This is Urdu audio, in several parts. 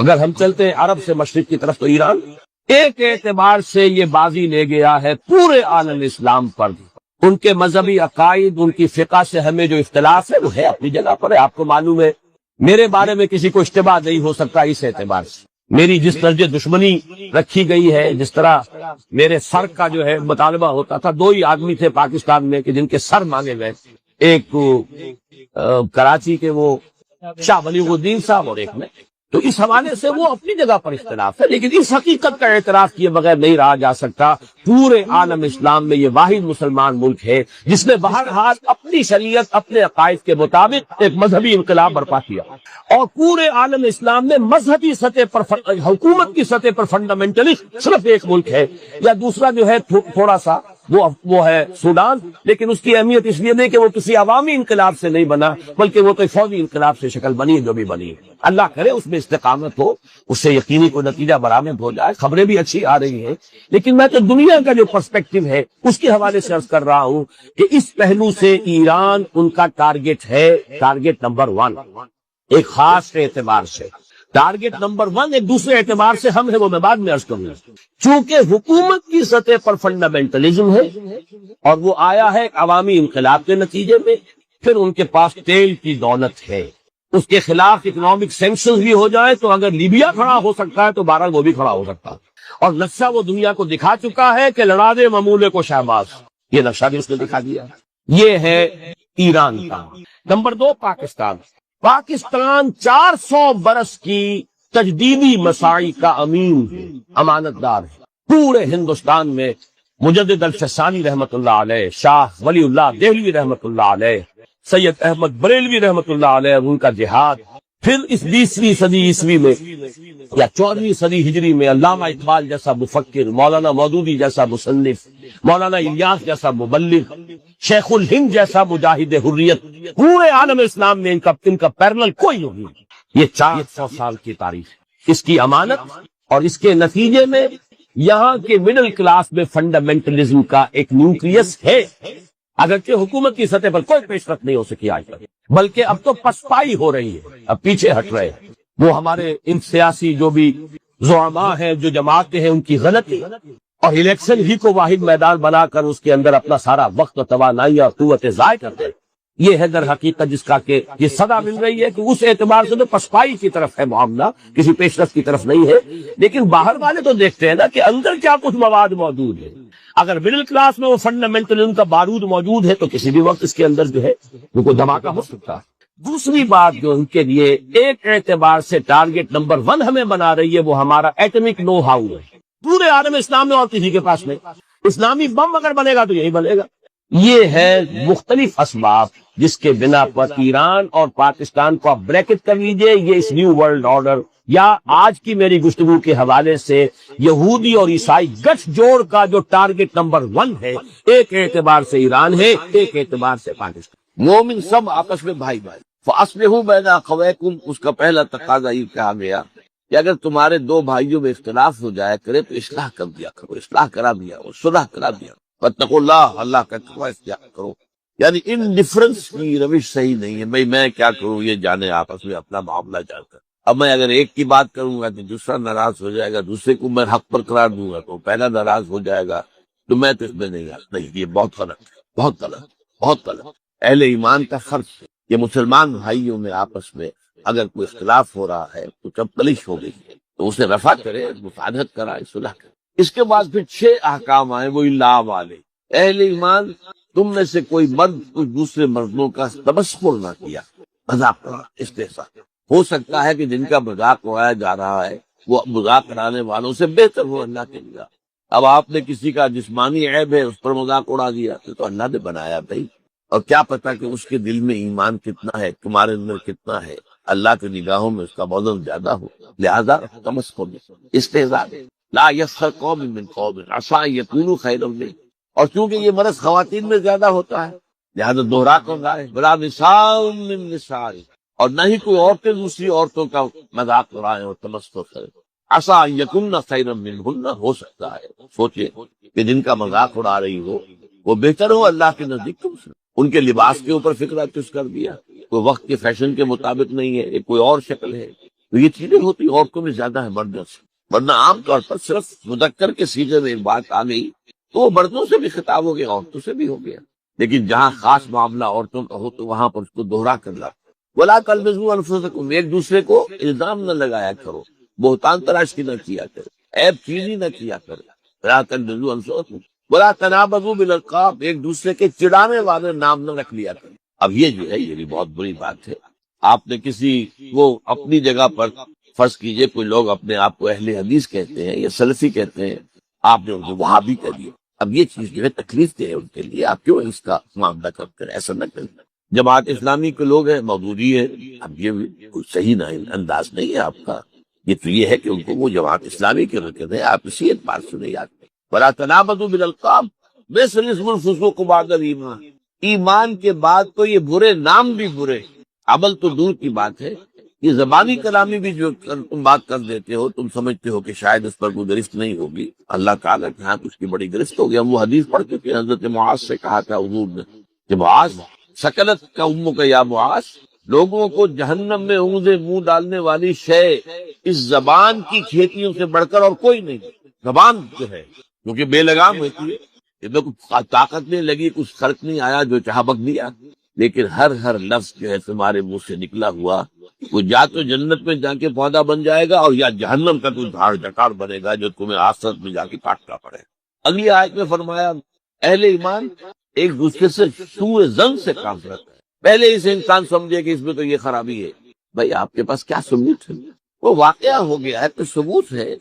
اگر ہم چلتے ہیں عرب سے مشرق کی طرف تو ایران ایک اعتبار سے یہ بازی لے گیا ہے پورے عالم اسلام پر. ان کے مذہبی عقائد، ان کی فقہ سے ہمیں جو اختلاف ہے وہ ہے اپنی جگہ پر ہے. آپ کو معلوم ہے میرے بارے میں کسی کو اشتباہ نہیں ہو سکتا اس اعتبار سے. میری جس طرح دشمنی رکھی گئی ہے، جس طرح میرے سر کا جو ہے مطالبہ ہوتا تھا، دو ہی آدمی تھے پاکستان میں کہ جن کے سر مانگے گئے، ایک کراچی کے وہ شاہ ولی الدین صاحب اور ایک میں. تو اس حوالے سے وہ اپنی جگہ پر اختلاف ہے، لیکن اس حقیقت کا اعتراف کیے بغیر نہیں رہا جا سکتا. پورے عالم اسلام میں یہ واحد مسلمان ملک ہے جس نے بہرحال اپنی شریعت، اپنے عقائد کے مطابق ایک مذہبی انقلاب برپا کیا. اور پورے عالم اسلام میں مذہبی سطح پر، حکومت کی سطح پر فنڈامنٹلسٹ صرف ایک ملک ہے، یا دوسرا جو ہے تھوڑا سا وہ ہے سوڈان. لیکن اس کی اہمیت اس لیے نہیں کہ وہ کسی عوامی انقلاب سے نہیں بنا، بلکہ وہ کوئی فوجی انقلاب سے شکل بنی ہے جو بھی بنی ہے. اللہ کرے اس میں استقامت ہو، اس سے یقینی کوئی نتیجہ برآمد ہو جائے. خبریں بھی اچھی آ رہی ہیں، لیکن میں تو دنیا کا جو پرسپیکٹو ہے اس کے حوالے سے عرض کر رہا ہوں کہ اس پہلو سے ایران ان کا ٹارگٹ ہے، ٹارگٹ نمبر 1 ایک خاص اعتبار سے. ٹارگٹ نمبر 1 ایک دوسرے اعتبار سے ہم ہے، وہ میں بعد میں عرض کروں گا. چونکہ حکومت کی سطح پر فنڈامنٹلزم ہے اور وہ آیا ہے ایک عوامی انقلاب کے نتیجے میں، پھر ان کے پاس تیل کی دولت ہے، اس کے خلاف اکنامک سینکشنز بھی ہو جائے تو اگر لیبیا کھڑا ہو سکتا ہے تو بہرحال وہ بھی کھڑا ہو سکتا ہے. اور نقشہ وہ دنیا کو دکھا چکا ہے کہ لڑا دے ممولے کو شہباز، یہ نقشہ بھی اس نے دکھا دیا. یہ ہے ایران کا. نمبر 2 پاکستان. پاکستان 400 برس کی تجدیدی مساعی کا امین ہے، امانت دار ہے. پورے ہندوستان میں مجدد الفسانی رحمت اللہ علیہ، شاہ ولی اللہ دہلوی رحمت اللہ علیہ، سید احمد بریلوی رحمت اللہ علیہ، ان کا جہاد. پھر اس 20ویں صدی عیسوی میں یا 14ویں صدی ہجری میں علامہ اقبال جیسا مفکر، مولانا مودودی جیسا مصنف، مولانا الیاس جیسا مبلغ، شیخ الہند جیسا مجاہد حریت. پورے عالم اسلام میں ان کا پیرلل کوئی نہیں. یہ 400 سال کی تاریخ، اس کی امانت اور اس کے نتیجے میں یہاں کے مڈل کلاس میں فنڈامنٹلزم کا ایک نیوکلیس ہے. اگرچہ حکومت کی سطح پر کوئی پیش رفت نہیں ہو سکی آج تک، بلکہ اب تو پسپائی ہو رہی ہے، اب پیچھے ہٹ رہے ہیں. وہ ہمارے ان سیاسی جو بھی زعماء ہیں، جو جماعتیں ہیں، ان کی غلطی اور الیکشن ہی کو واحد میدان بنا کر اس کے اندر اپنا سارا وقت و توانائی اور قوت ضائع کرتے ہیں. یہ ہے در حقیقت جس کا کہ یہ صدا مل رہی ہے کہ اس اعتبار سے تو پسپائی کی طرف ہے معاملہ، کسی پیش رفت کی طرف نہیں ہے. لیکن باہر والے تو دیکھتے ہیں نا کہ اندر کیا کچھ مواد موجود ہے. اگر مڈل کلاس میں وہ فنڈامنٹلزم کا بارود موجود ہے تو کسی بھی وقت اس کے اندر جو ہے وہ کوئی دھماکہ ہو سکتا ہے. دوسری بات جو ان کے لیے ایک اعتبار سے ٹارگٹ نمبر 1 ہمیں بنا رہی ہے، وہ ہمارا ایٹمک نو ہاؤ ہے. پورے عالم اسلام میں اور کسی کے پاس نہیں. اسلامی بم اگر بنے گا تو یہی بنے گا. یہ ہے مختلف اسباب جس کے بنا پر ایران اور پاکستان کو آپ بریکٹ کر لیجئے. یہ اس نیو ورلڈ آرڈر یا آج کی میری گفتگو کے حوالے سے یہودی اور عیسائی گٹھ جوڑ کا جو ٹارگٹ نمبر 1 ہے، ایک اعتبار سے ایران ہے، ایک اعتبار سے پاکستان. مومن سب آپس میں بھائی بھائی. فَأَصْلِحُوا بَيْنَ أَخَوَيْكُمْ، اس کا پہلا تقاضا یہ کہا گیا کہ اگر تمہارے دو بھائیوں میں اختلاف ہو جائے کرے تو اصلاح کر دیا کرو، اصلاح کرا دیا اور صلح کرا دیا. وَاتَّقُوا اللَّهَ، اللہ کا تقوی اختیار کرو. یعنی ان ڈفرنس کی روش صحیح نہیں ہے. بھئی میں کیا کروں، یہ جانے آپس میں اپنا معاملہ جان کر. اب میں اگر ایک کی بات کروں گا تو دوسرا ناراض ہو جائے گا، دوسرے کو میں حق پر قرار دوں گا تو پہلا ناراض ہو جائے گا. تو میں تو اس میں نہیں، یہ بہت غلط ہے، بہت غلط، بہت غلط. اہل ایمان کا فرض ہے یہ مسلمان بھائیوں میں آپس میں اگر کوئی اختلاف ہو رہا ہے تو جب تلش ہو گئی ہے تو اسے رفع کرے، مفادات کرائے، صلح کرے. اس کے بعد پھر 6 احکام آئے، وہی لا والے. اہل ایمان، تم میں سے کوئی مرد کچھ دوسرے مردوں کا تبصر نہ کیا، مذاق کرنا، استہزاء. ہو سکتا ہے کہ جن کا مذاق اڑایا جا رہا ہے وہ مذاق کرانے والوں سے بہتر ہو اللہ کے نگاہ. اب آپ نے کسی کا جسمانی عیب ہے اس پر مذاق اڑا دیا تو اللہ نے بنایا بھائی، اور کیا پتا کہ اس کے دل میں ایمان کتنا ہے، تمہارے اندر کتنا ہے. اللہ کی نگاہوں میں اس کا وزن زیادہ ہو، لہذا تمسخر استہزاء. لا یسخر قوم من قوم عسى ان یکونوا خیرا منهم. اور چونکہ یہ مرض خواتین میں زیادہ ہوتا ہے لہذا دوہرا کر رہا ہے، بلا نساء من نساء، اور نہ ہی کوئی عورتیں دوسری عورتوں کا مذاق اڑائیں اور تمسخر کریں. عسى ان یکن خیرا منهن، ہو سکتا ہے سوچے کہ جن کا مذاق اڑا رہی ہو وہ بہتر ہو اللہ کے نزدیک تم سے. ان کے لباس کے اوپر فکر چس کر دیا، کوئی وقت کے فیشن کے مطابق نہیں ہے، کوئی اور شکل ہے. تو یہ چیزیں ہوتی عورتوں میں زیادہ ہے مردوں سے، ورنہ عام طور پر صرف مذکر کے سیغے میں ایک بات آ گئی تو وہ مردوں سے بھی خطاب ہو گیا، عورتوں سے بھی ہو گیا، لیکن جہاں خاص معاملہ عورتوں کا ہو تو وہاں پر اس کو دوہرا کر لاتا۔ وَلَا تَلْمِزُوا أَنفُسَكُمْ، ایک دوسرے کو الزام نہ لگایا کرو، بہتان تراشی نہ کیا کرو، عیب چیزی نہ کیا کرو۔ وَلَا تَلْمِزُوا أَنفُسَكُمْ وَلَا تَنَابَزُوا بِالْأَلْقَابِ، ایک دوسرے کے چڑانے والے نام نہ رکھ لیا کرو۔ اب یہ جو ہے یہ بھی بہت بری بات ہے۔ آپ نے کسی وہ اپنی جگہ پر فرض کیجئے کوئی لوگ اپنے آپ کو اہل حدیث کہتے ہیں یا سلفی کہتے ہیں، آپ نے ان کو وہابی کہہ دیا، اب یہ چیز جو ہے تکلیف دہ ہے ان کے لیے، آپ کیوں اس کا معاملہ کرتے ہیں؟ ایسا نہ کریں۔ جماعت اسلامی کے لوگ ہیں، مودودی ہے، اب یہ کوئی صحیح نہ انداز نہیں ہے آپ کا، یہ تو یہ ہے کہ ان کو وہ جماعت اسلامی کے رکن ہے، آپ اسی اعتبار سے نہیں آتے۔ وَلَا تَنَابَزُوا بِالْأَلْقَابِ بِئْسَ الِاسْمُ الْفُسُوقُ بَعْدَ الْإِيمَانِ، ایمان کے بعد تو یہ برے نام بھی برے، عمل تو دور کی بات ہے، یہ زبانی کلامی بھی جو تم بات کر دیتے ہو، تم سمجھتے ہو کہ شاید اس پر کوئی گرفت نہیں ہوگی، اللہ تعالیٰ کے ہاں اس کی بڑی گرفت ہوگی۔ ہم وہ حدیث پڑھ چکے ہیں، حضرت معاذ سے کہا تھا حضور نے کہ معاذ سکلت کا امو کا یا معاذ، لوگوں کو جہنم میں اونگے منہ ڈالنے والی شے اس زبان کی کھیتیوں سے بڑھ کر اور کوئی نہیں۔ زبان جو ہے کیونکہ بے لگام ہوتی ہے، اس میں کچھ طاقت نہیں لگی، کچھ فرق نہیں آیا، جو چاہا بک دیا، لیکن ہر لفظ جو ہے تمہارے منہ سے نکلا ہوا وہ یا تو جنت میں جا کے پودا بن جائے گا اور یا جہنم کا کوئی دھاڑ جکاڑ بنے گا جو تمہیں آخرت میں جا کے کاٹنا پڑے۔ اگلی آیت میں فرمایا اہل ایمان ایک دوسرے سے سوء ظن سے کام کرتا ہے، پہلے اسے انسان سمجھے کہ اس میں تو یہ خرابی ہے، بھائی آپ کے پاس کیا ثبوت ہے؟ وہ واقعہ ہو گیا ہے تو ثبوت ہے،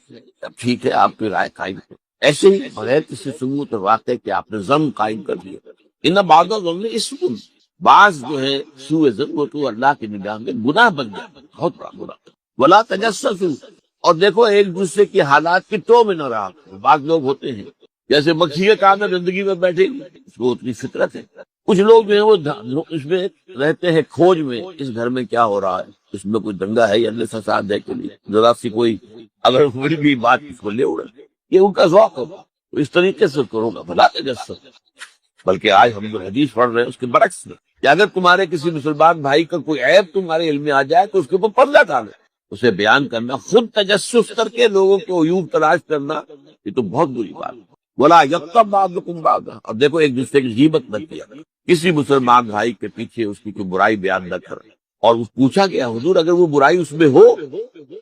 اب ٹھیک ہے آپ کی رائے قائم کرو۔ ایسے ہی بغیر کسی ثبوت اور واقعے کے آپ نے ظن قائم کر دیا، ان بعض الظن اسم، بعض جو ہے سوء ظن وہ تو اللہ کی نگاہ میں گناہ بن جاتا ہے، بہت بڑا گناہ۔ ولا تجسسوا، اور دیکھو ایک دوسرے کی حالات کی ٹو میں نہ رہا۔ بعض لوگ ہوتے ہیں جیسے مکھی کے کام میں زندگی میں بیٹھے، اس کو اتنی فطرت ہے، کچھ لوگ جو ہے وہ اس میں رہتے ہیں کھوج میں، اس گھر میں کیا ہو رہا ہے، اس میں کوئی دنگا ہے یا فساد ہے کے لیے ذرا سی کوئی اگر بڑی بھی بات اس کو لے اڑے، یہ ان کا ذوق ہوگا، تو اس طریقے سے کرو گا بلا تجسس۔ بلکہ آج ہم جو حدیث پڑھ رہے ہیں اس کے برعکس ہے کہ اگر تمہارے کسی مسلمان بھائی کا کوئی عیب تمہارے علم میں آ جائے تو اس کے اوپر پردہ ڈالے، اسے بیان کرنا، خود تجسس کر کے لوگوں کو عیوب تلاش کرنا، یہ تو بہت بری بات ہے۔ ولا یغتب بعضکم بعضا، اور دیکھو ایک دوسرے کی غیبت نہ کیا، کسی مسلمان بھائی کے پیچھے اس کی کوئی برائی بیان نہ کر۔ اور پوچھا گیا حضور اگر وہ برائی اس میں ہو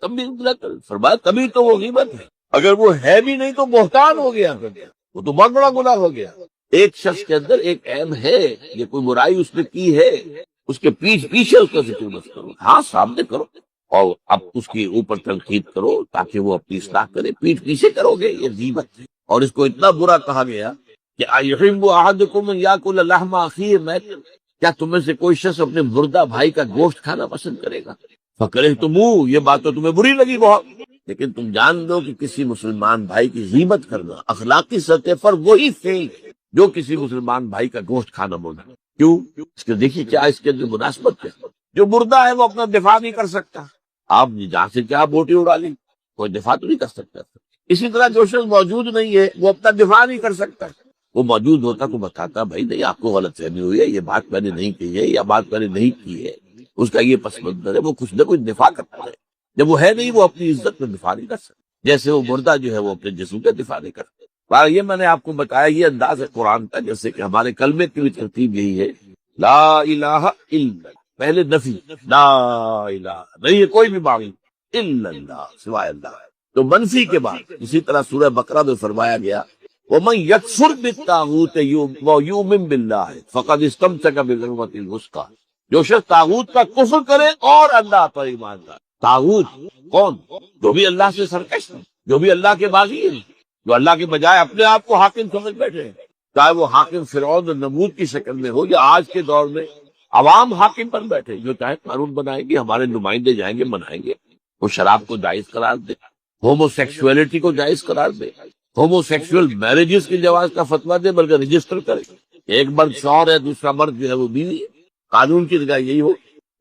تب بھی نہ کر، فرمایا تبھی تو وہ غیبت ہے، اگر وہ ہے بھی نہیں تو بہتان ہو گیا، وہ تو بہت بڑا گناہ ہو گیا۔ ایک شخص کے اندر ایک عیب ہے، یہ کوئی برائی اس نے کی ہے، اس کے پیچھے اس کا ذکر مت کرو، ہاں سامنے کرو اور اب اس کی اوپر تنقید کرو تاکہ وہ اپنی اصلاح کرے، پیٹھ پیچھے کرو گے یہ غیبت ہے۔ اور اس کو اتنا برا کہا گیا کہ اَیُحِبُّ أَحَدُکُمْ أَن یأکل لحم اخیہ میتا، کیا تم میں سے کوئی شخص اپنے مردہ بھائی کا گوشت کھانا پسند کرے گا؟ فَکَرِہْتُمُوہ، یہ بات تو تمہیں بری لگی بہت، لیکن تم جان دو کہ کسی مسلمان بھائی کی غیبت کرنا اخلاقی سطح پر وہی فعل جو کسی مسلمان بھائی کا گوشت کھانا بولنا۔ کیوں؟ اس کے دیکھیے کیا اس کے اندر مناسبت ہے، جو مردہ ہے وہ اپنا دفاع نہیں کر سکتا، آپ نے جہاں سے کیا بوٹی اڑا لی، کوئی دفاع تو نہیں کر سکتا۔ اسی طرح جو شخص موجود نہیں ہے وہ اپنا دفاع نہیں کر سکتا، وہ موجود ہوتا تو بتاتا بھائی نہیں آپ کو غلط فہمی ہوئی ہے، یہ بات میں نے نہیں کہی ہے یا بات میں نے نہیں کی ہے، اس کا یہ پس منظر ہے، وہ کچھ نہ کچھ دفاع کرتا ہے۔ جب وہ ہے نہیں وہ اپنی عزت میں دفاع نہیں کر سکتا، جیسے وہ مردہ جو ہے وہ اپنے جسم کا دفاع نہیں کرتا۔ یہ میں نے آپ کو بتایا یہ انداز ہے قرآن کا، جیسے کہ ہمارے کلمے کی بھی ترتیب یہی ہے، لا الہ الا، پہلے نفی، لا الہ نہیں ہے کوئی بھی معبود الا اللہ، سوائے اللہ، تو منفی کے بعد اسی طرح سورہ بقرہ میں فرمایا گیا وَمَن يَكْفُرْ بِالطَّاغُوتِ وَيُؤْمِن بِاللَّهِ فَقَدِ اسْتَمْسَكَ بِالْعُرْوَةِ الْوُثْقَىٰ، جو شخص طاغوت کا کفر کرے اور اللہ پر ایمان لائے۔ طاغوت کون؟ جو بھی اللہ سے سرکش ہے، جو بھی اللہ کے باغی ہے، جو اللہ کے بجائے اپنے آپ کو حاکم سمجھ بیٹھے ہیں، چاہے وہ حاکم فرعون اور نمرود کی شکل میں ہو یا آج کے دور میں عوام حاکم بن بیٹھے، جو چاہے قانون بنائیں گے، ہمارے نمائندے جائیں گے منائیں گے، وہ شراب کو جائز قرار دے، ہومو سیکسولیٹی کو جائز قرار دے، ہومو سیکسول میرجز کی جواز کا فتویٰ دے، بلکہ رجسٹر کرے، ایک مرد شوہر ہے دوسرا مرد جو ہے وہ بیوی ہے، قانون کی نگاہ یہی ہو،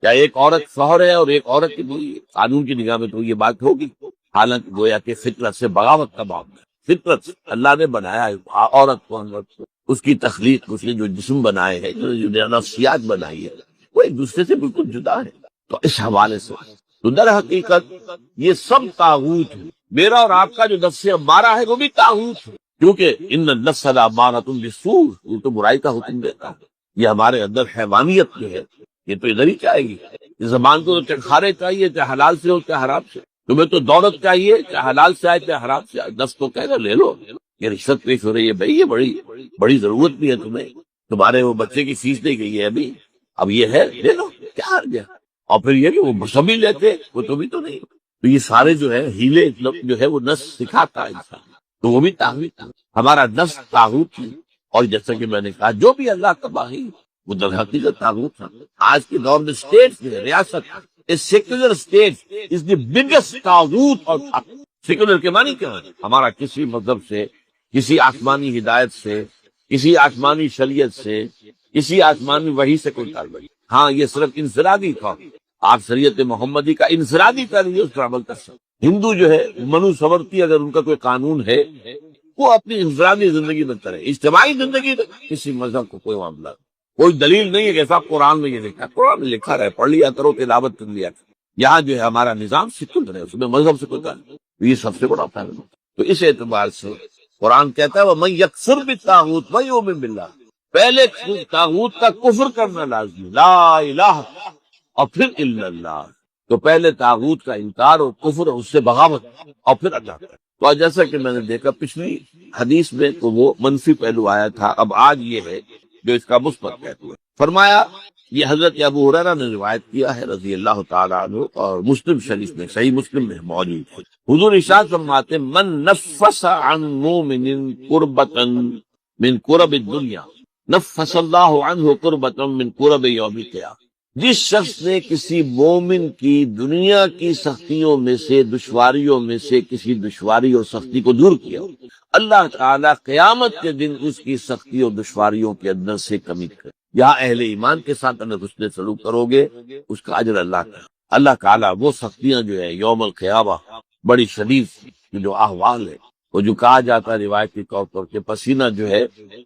یا ایک عورت شوہر ہے اور ایک عورت کی بیوی ہے، قانون کی نگاہ میں تو یہ بات ہوگی، حالانکہ گویا کہ فطرت سے بغاوت کا معاملہ ہے۔ فطرت اللہ نے بنایا ہے عورت کو، اس کی تخلیق، اس نے جو جسم بنائے ہیں، جو نفسیات بنائی ہے، وہ ایک دوسرے سے بالکل جدا ہے۔ تو اس حوالے سے تو در حقیقت یہ سب طاغوت ہے. میرا اور آپ کا جو نفس امارہ ہے وہ بھی طاغوت ہے، کیونکہ ان النفس لامارۃ بالسوء، وہ تو برائی کا حکم دیتا ہے. یہ ہمارے اندر حیوانیت جو ہے یہ تو ادھر ہی چاہے گی. اس زبان کو تو چکھارے چاہیے، چاہے حلال سے ہو چاہے حرام سے. تمہیں تو دولت چاہیے، چاہے حلال سے آئے چاہے حرام سے آئے. نفس تو کہے گا لے لو، یہ رشوت پیش ہو رہی ہے بھائی، یہ بڑی ضرورت بھی ہے تمہیں، تمہارے وہ بچے کی فیس نہیں گئی ہے ابھی، اب یہ ہے لے لو، کیا ہر گیا. اور پھر یہ کہ وہ سبھی لیتے، وہ تمہیں تو نہیں. تو یہ سارے جو ہے ہیلے جو ہے وہ نفس سکھاتا ہے انسان، تو وہ بھی طاغوت ہے. ہمارا نفس طاغوت ہے. اور جیسا کہ میں نے کہا جو بھی اللہ کا باغی وہ در حقیقت طاغوت ہے. آج کے دور میں اسٹیٹ جو ہے، ریاست، secular state is the biggest طاغوت. اور سیکولر کے معنی کیا ہے؟ ہمارا کسی مذہب سے، کسی آسمانی ہدایت سے، کسی آسمانی شریعت سے، کسی آسمانی وحی سے کوئی تعلق نہیں. ہاں یہ صرف انفرادی تھا. آپ شریعت محمدی کا انفرادی پہلے اس پر عمل کر سکتے. ہندو جو ہے منو سورتی، اگر ان کا کوئی قانون ہے وہ اپنی انفرادی زندگی میں کرے، اجتماعی زندگی میں کسی مذہب کو کوئی معاملہ نہیں. کوئی دلیل نہیں ہے کہ صاحب قرآن میں یہ لکھا ہے. قرآن میں لکھا رہے، پڑھ لیا کرو، تلاوت کر لیا کرو. یہاں جو ہے ہمارا نظام سیکولر ہے، اس میں مذہب سے کوئی تعلق نہیں. یہ سب سے بڑا فائدہ. تو اس اعتبار سے قرآن کہتا ہے وَمَن يَكْفُرْ بِالطَّاغُوتِ وَيُؤْمِن بِاللَّهِ، پہلے طاغوت کا کفر کرنا لازمی، لا الہ اور پھر الا اللہ. تو پہلے طاغوت کا انکار اور کفر، اس سے بغاوت، اور پھر اللہ کا. تو جیسا کہ میں نے دیکھا پچھلی حدیث میں تو وہ منفی پہلو آیا تھا، اب آج یہ ہے جو اس کا مثبت پہلو ہے. فرمایا یہ حضرت ابو ہریرہ نے روایت کیا ہے رضی اللہ تعالیٰ عنہ، اور مسلم شریف میں، صحیح مسلم میں موجود ہے. حضور ارشاد فرماتے من نفس عن مومن قربۃ من قرب الدنیا نفس اللہ عنہ قربۃ من قرب یوم القیامہ. جس شخص نے کسی مومن کی دنیا کی سختیوں میں سے، دشواریوں میں سے کسی دشواری اور سختی کو دور کیا، اللہ تعالیٰ قیامت کے دن اس کی سختی اور دشواریوں کے اندر سے کمی کرے. یہاں اہل ایمان کے ساتھ اگر حسن سلوک کرو گے اس کا اجر اللہ تعالیٰ وہ سختیاں جو ہے یوم القیامہ بڑی شدید جو احوال ہے، وہ جو کہا جاتا ہے روایتی طور پر کہ پسینہ جو ہے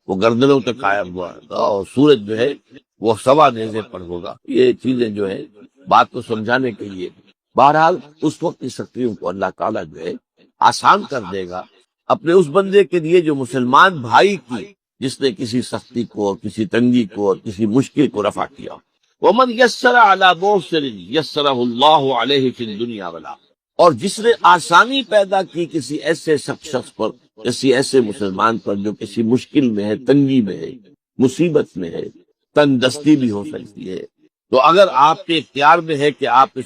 وہ گردنوں تک قائم ہوا اور سورج جو ہے وہ سوا نیزے پر ہوگا. یہ چیزیں جو ہے بات کو سمجھانے کے لیے. بہرحال اس وقت کی سختیوں کو اللہ تعالیٰ جو ہے آسان کر دے گا اپنے اس بندے کے لیے جو مسلمان بھائی کی، جس نے کسی سختی کو اور کسی تنگی کو اور کسی مشکل کو رفع کیا. وَمَنْ يَسَّرَ عَلَى مُعْسِرٍ يَسَّرَهُ اللَّهُ عَلَيْهِ فِي الدُّنْيَا وَالْآخِرَةِ، اور جس نے آسانی پیدا کی کسی ایسے شخص پر، کسی ایسے مسلمان پر جو کسی مشکل میں ہے، تنگی میں ہے، مصیبت میں ہے، تنگ دستی بھی ہو سکتی ہے، تو اگر آپ کے اختیار میں ہے کہ آپ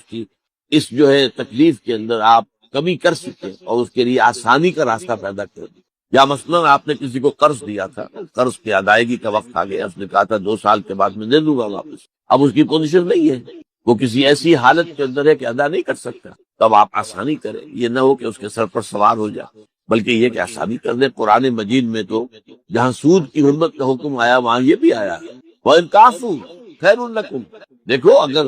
اس جو ہے تکلیف کے اندر آپ کمی کر سکیں اور اس کے لیے آسانی کا راستہ پیدا کر دیں. یا مثلاً آپ نے کسی کو قرض دیا تھا، قرض کی ادائیگی کا وقت آ گیا، اس نے کہا تھا 2 سال کے بعد میں دے دوں گا واپس، اب اس کی پوزیشن نہیں ہے، وہ کسی ایسی حالت کے اندر ہے کہ ادا نہیں کر سکتا، تب آپ آسانی کریں. یہ نہ ہو کہ اس کے سر پر سوار ہو جائے، بلکہ یہ کہ آسانی کر دیں. قرآن مجید میں تو جہاں سود کی حرمت کا حکم آیا وہاں یہ بھی آیا وَإِن تَعْفُوا خَيْرٌ لَكُمْ. دیکھو اگر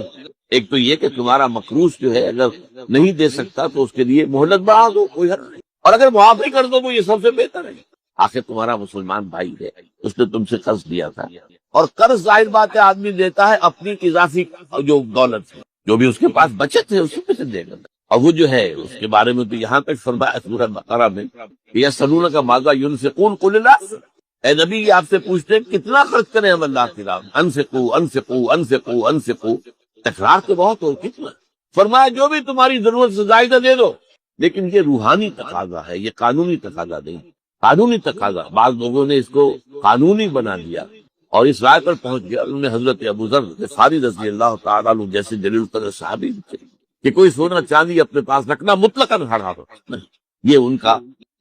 ایک تو یہ کہ تمہارا مقروض جو ہے اگر نہیں دے سکتا تو اس کے لیے مہلت بڑھا دو، کوئی حرج نہیں، اور اگر معافی کر دو تو یہ سب سے بہتر ہے. آخر تمہارا مسلمان بھائی ہے، اس نے تم سے قرض دیا تھا، اور قرض ظاہر بات ہے آدمی دیتا ہے اپنی اضافی جو دولت ہے، جو بھی اس کے پاس بچت ہے اسی میں سے دے گا. اور وہ جو ہے اس کے بارے میں تو یہاں تک فرمایا سورہ بقرہ میں یسألونک ماذا ينفقون قل اللہ، اے نبی یہ آپ سے پوچھتے ہیں کتنا خرچ کریں ہم اللہ کی راہ میں، انفقوا انفقوا انفقوا انفقوا، تکرار تو بہت ہو، کتنا. فرمایا جو بھی تمہاری ضرورت سے زائدہ دے دو، لیکن یہ روحانی تقاضا ہے، یہ قانونی تقاضا نہیں. قانونی تقاضا بعض لوگوں نے اس کو قانونی بنا دیا اور اس رائے پر پہنچ گیا. انہوں نے حضرت ابو ذر غفاری رضی اللہ تعالیٰ عنہ جیسے جلیل القدر صحابی کہ کوئی سونا چاندی اپنے پاس رکھنا مطلقاً حرام ہے. یہ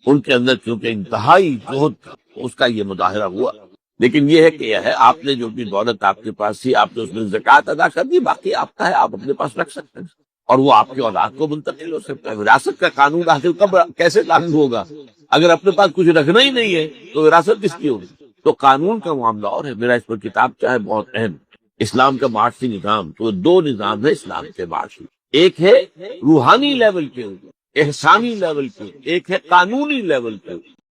ان کے اندر چونکہ انتہائی جہد تھا اس کا یہ مظاہرہ ہوا. لیکن یہ ہے کہ یہ ہے آپ نے جو بھی دولت آپ کے پاس تھی آپ نے اس میں زکوٰۃ ادا کر دی، باقی آپ کا ہے، آپ اپنے پاس رکھ سکتے ہیں اور وہ آپ کی اولاد کو منتقل ہو سکتا ہے. وراثت کا قانون آخر کب کیسے لاگو ہوگا؟ اگر اپنے پاس کچھ رکھنا ہی نہیں ہے تو وراثت کس کی ہوگی؟ تو قانون کا معاملہ اور ہے. میرا اس پر کتاب چاہے بہت اہم، اسلام کا معاشی نظام. تو 2 نظام ہے اسلام کے معاشی، ایک ہے روحانی لیول کے، احسانی لیول کے، ایک ہے قانونی لیول کے.